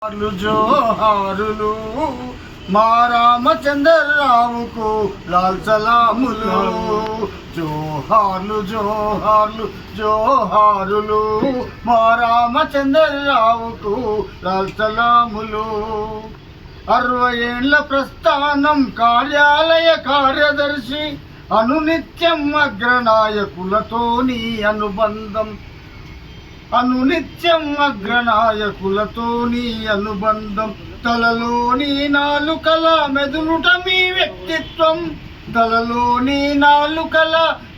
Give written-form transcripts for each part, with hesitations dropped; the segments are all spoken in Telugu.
జోహారులు మా రామచంద్రరావుకు లాల్ సలాములు. జోహార్లు జోహార్లు జోహారులు మా రామచంద్రరావుకు లాల్ సలాములు. 60 ఏళ్ల ప్రస్థానం కార్యాలయ కార్యదర్శి అనునిత్యం అగ్రనాయకులతోని అనుబంధం. అనునిత్యం అగ్రనాయకులతోని అనుబంధం. తలలోని నాలుకల మెదులుట మీ వ్యక్తిత్వం. తలలోని నాలుకల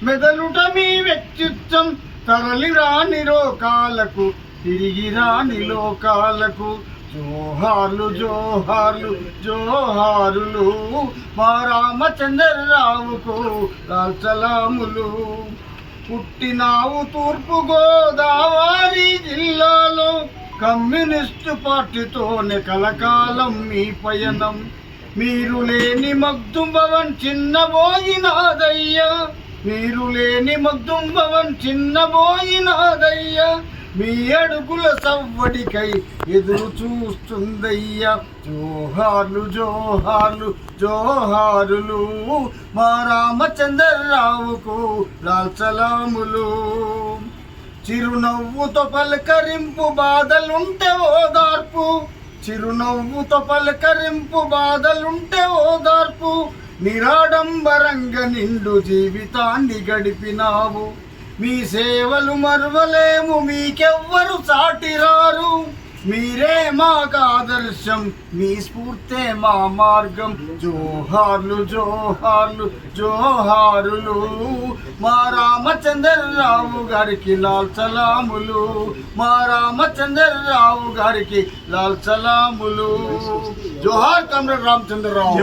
మెదలుట మీ వ్యక్తిత్వం. తరలి రాని లోకాలకు తిరిగి రాని లోకాలకు. జోహార్లు జోహార్లు జోహారులు మా రామచంద్రరావుకు లాల్ సలాములు. పుట్టినావు తూర్పు గోదావరి జిల్లాలో. కమ్యూనిస్టు పార్టీతోనే కలకాలం మీ పయనం. మీరు లేని మగ్దుం భవన్ చిన్నబోయినాదయ్యా. మీరు లేని మగ్దుం భవన్ చిన్నబోయినాదయ్యా. మీ అడుగుల సవ్వడికై ఎదురు చూస్తుందయ్యా. జోహార్లు జోహార్లు జోహారులు మా రామచంద్రరావుకు లాల్ సలాములు. చిరునవ్వుతో పలకరింపు బాధలుంటే ఓదార్పు. చిరునవ్వుతో పలకరింపు బాధలుంటే ఓదార్పు. నిరాడంబరంగా నిండు జీవితాన్ని గడిపినావు. మీ సేవలు మరువలేము, మీకెవ్వరు సాటిరారు. మీరే మాకు ఆదర్శం, మీ స్ఫూర్తే మా మార్గం. జోహార్లు జోహార్లు జోహారులు మా రామచంద్రరావు గారికి లాల్ సలాములు. మా రామచంద్రరావు గారికి లాల్ సలాములు. జోహార్ కామ్రేడ్ రామచంద్రరావు.